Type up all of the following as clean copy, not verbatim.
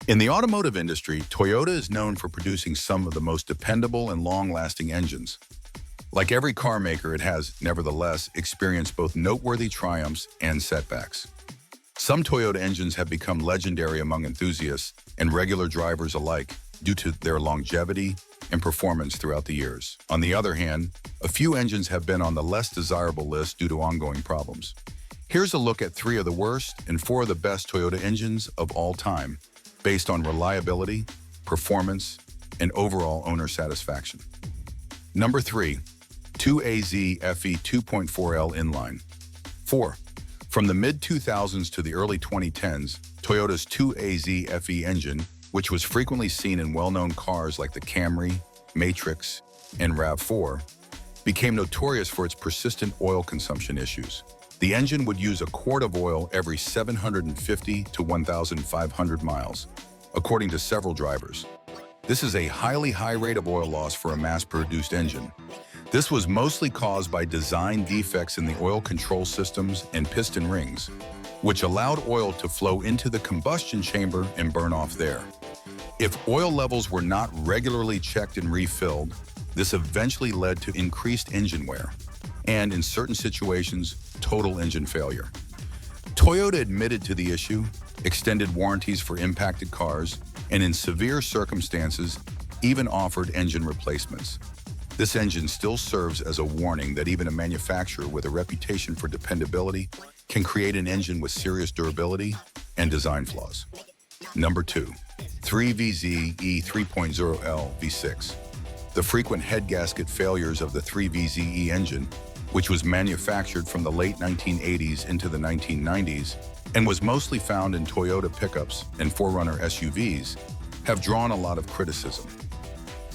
In the automotive industry, Toyota is known for producing some of the most dependable and long-lasting engines. Like every car maker, it has, nevertheless, experienced both noteworthy triumphs and setbacks. Some Toyota engines have become legendary among enthusiasts and regular drivers alike due to their longevity and performance throughout the years. On the other hand, a few engines have been on the less desirable list due to ongoing problems. Here's a look at 3 of the worst and 4 of the best Toyota engines of all time, based on reliability, performance, and overall owner satisfaction. Number 3, 2AZ FE 2.4L inline. 4. From the mid-2000s to the early 2010s, Toyota's 2AZ FE engine, which was frequently seen in well-known cars like the Camry, Matrix, and RAV4, became notorious for its persistent oil consumption issues. The engine would use a quart of oil every 750 to 1,500 miles, according to several drivers. This is a highly high rate of oil loss for a mass-produced engine. This was mostly caused by design defects in the oil control systems and piston rings, which allowed oil to flow into the combustion chamber and burn off there. If oil levels were not regularly checked and refilled, this eventually led to increased engine wear, and in certain situations, total engine failure. Toyota admitted to the issue, extended warranties for impacted cars, and in severe circumstances, even offered engine replacements. This engine still serves as a warning that even a manufacturer with a reputation for dependability can create an engine with serious durability and design flaws. Number 2, 3VZE 3.0L V6. The frequent head gasket failures of the 3VZE engine, which was manufactured from the late 1980s into the 1990s and was mostly found in Toyota pickups and 4Runner SUVs, have drawn a lot of criticism.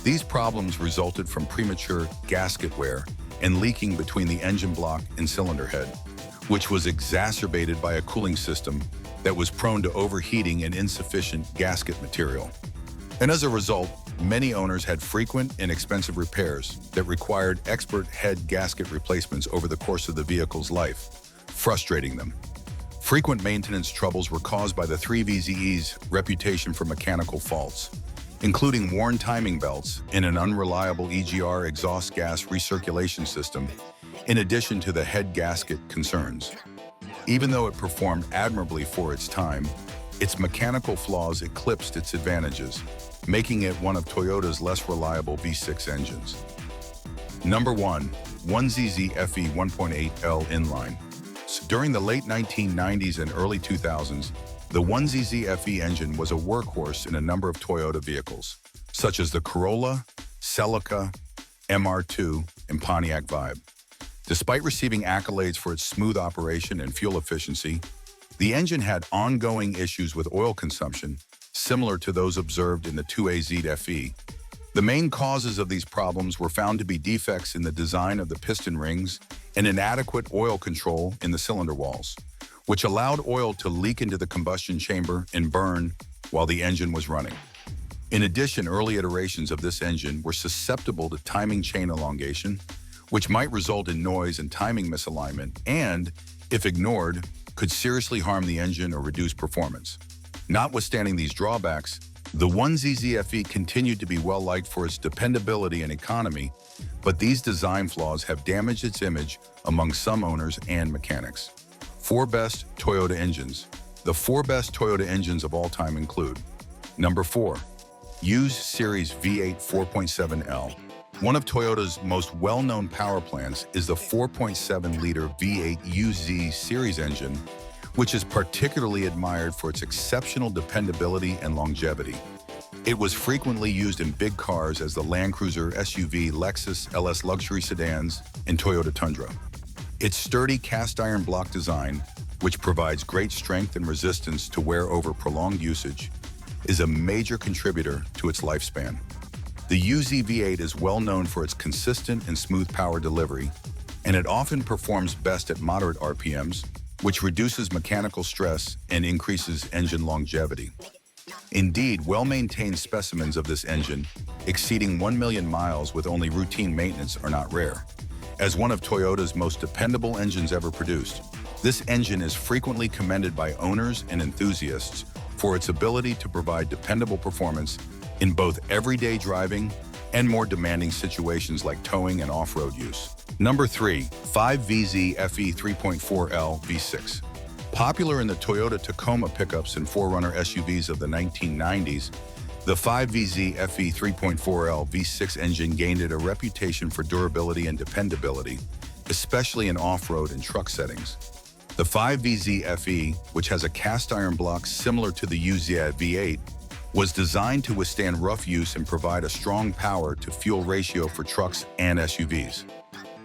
These problems resulted from premature gasket wear and leaking between the engine block and cylinder head, which was exacerbated by a cooling system that was prone to overheating and insufficient gasket material. And as a result, many owners had frequent and expensive repairs that required expert head gasket replacements over the course of the vehicle's life, frustrating them. Frequent maintenance troubles were caused by the 3VZE's reputation for mechanical faults, including worn timing belts and an unreliable EGR exhaust gas recirculation system, in addition to the head gasket concerns. Even though it performed admirably for its time, its mechanical flaws eclipsed its advantages, making it one of Toyota's less reliable V6 engines. Number 1, 1ZZ FE 1.8L inline. During the late 1990s and early 2000s, the 1ZZ FE engine was a workhorse in a number of Toyota vehicles, such as the Corolla, Celica, MR2, and Pontiac Vibe. Despite receiving accolades for its smooth operation and fuel efficiency, the engine had ongoing issues with oil consumption, similar to those observed in the 2AZ FE. The main causes of these problems were found to be defects in the design of the piston rings and inadequate oil control in the cylinder walls, which allowed oil to leak into the combustion chamber and burn while the engine was running. In addition, early iterations of this engine were susceptible to timing chain elongation, which might result in noise and timing misalignment and, if ignored, could seriously harm the engine or reduce performance. Notwithstanding these drawbacks, the 1ZZ FE continued to be well-liked for its dependability and economy, but these design flaws have damaged its image among some owners and mechanics. 4 best Toyota engines. The 4 best Toyota engines of all time include: Number 4, Uzz Series V8 4.7L. One of Toyota's most well-known power plants is the 4.7-liter V8 Uzz Series engine, which is particularly admired for its exceptional dependability and longevity. It was frequently used in big cars as the Land Cruiser SUV, Lexus LS luxury sedans, and Toyota Tundra. Its sturdy cast-iron block design, which provides great strength and resistance to wear over prolonged usage, is a major contributor to its lifespan. The Uzz V8 is well known for its consistent and smooth power delivery, and it often performs best at moderate RPMs, which reduces mechanical stress and increases engine longevity. Indeed, well-maintained specimens of this engine, exceeding 1 million miles with only routine maintenance, are not rare. As one of Toyota's most dependable engines ever produced, this engine is frequently commended by owners and enthusiasts for its ability to provide dependable performance in both everyday driving and more demanding situations like towing and off-road use. Number 3. 5VZ FE 3.4L V6. Popular in the Toyota Tacoma pickups and 4Runner SUVs of the 1990s, the 5VZ FE 3.4L V6 engine gained it a reputation for durability and dependability, especially in off-road and truck settings. The 5VZ FE, which has a cast-iron block similar to the UZ V8, was designed to withstand rough use and provide a strong power-to-fuel ratio for trucks and SUVs.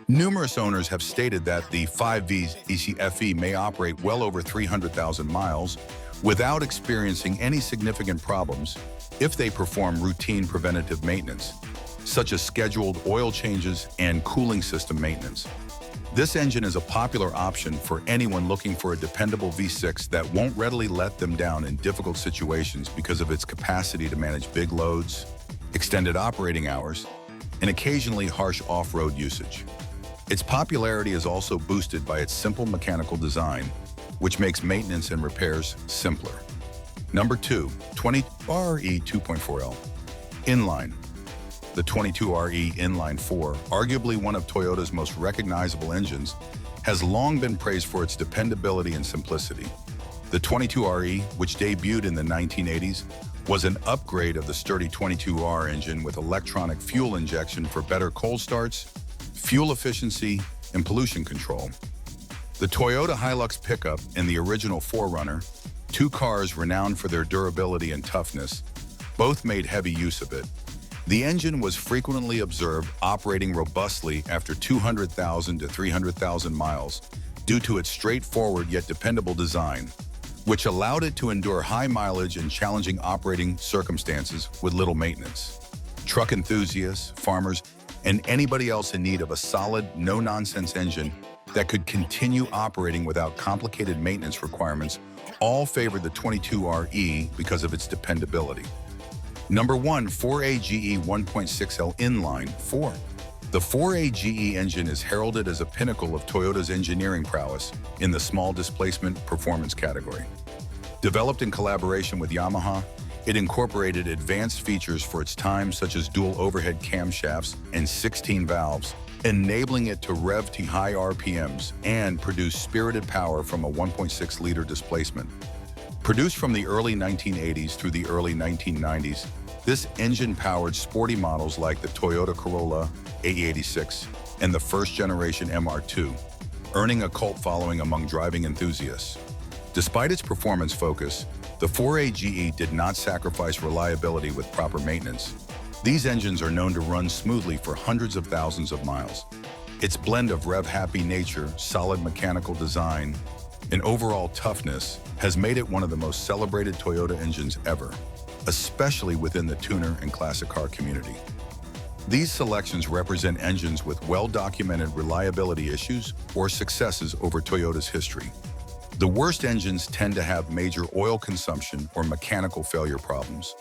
Numerous owners have stated that the 5VZ FE may operate well over 300,000 miles without experiencing any significant problems if they perform routine preventative maintenance, such as scheduled oil changes and cooling system maintenance. This engine is a popular option for anyone looking for a dependable V6 that won't readily let them down in difficult situations because of its capacity to manage big loads, extended operating hours, and occasionally harsh off-road usage. Its popularity is also boosted by its simple mechanical design, which makes maintenance and repairs simpler. Number 2. 22RE 2.4L Inline. The 22RE Inline 4, arguably one of Toyota's most recognizable engines, has long been praised for its dependability and simplicity. The 22RE, which debuted in the 1980s, was an upgrade of the sturdy 22R engine with electronic fuel injection for better cold starts, fuel efficiency, and pollution control. The Toyota Hilux pickup and the original 4Runner, two cars renowned for their durability and toughness, both made heavy use of it. The engine was frequently observed operating robustly after 200,000 to 300,000 miles due to its straightforward yet dependable design, which allowed it to endure high mileage and challenging operating circumstances with little maintenance. Truck enthusiasts, farmers, and anybody else in need of a solid, no-nonsense engine that could continue operating without complicated maintenance requirements all favored the 22RE because of its dependability. Number 1. 4AGE 1.6L Inline 4. The 4AGE engine is heralded as a pinnacle of Toyota's engineering prowess in the small displacement performance category. Developed in collaboration with Yamaha, it incorporated advanced features for its time such as dual overhead camshafts and 16 valves, enabling it to rev to high RPMs and produce spirited power from a 1.6-liter displacement. Produced from the early 1980s through the early 1990s, this engine powered sporty models like the Toyota Corolla AE86 and the first-generation MR2, earning a cult following among driving enthusiasts. Despite its performance focus, the 4AGE did not sacrifice reliability with proper maintenance. These engines are known to run smoothly for hundreds of thousands of miles. Its blend of rev-happy nature, solid mechanical design, and overall toughness has made it one of the most celebrated Toyota engines ever, especially within the tuner and classic car community. These selections represent engines with well-documented reliability issues or successes over Toyota's history. The worst engines tend to have major oil consumption or mechanical failure problems,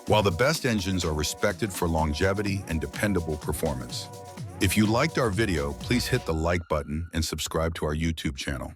while the best engines are respected for longevity and dependable performance. If you liked our video, please hit the like button and subscribe to our YouTube channel.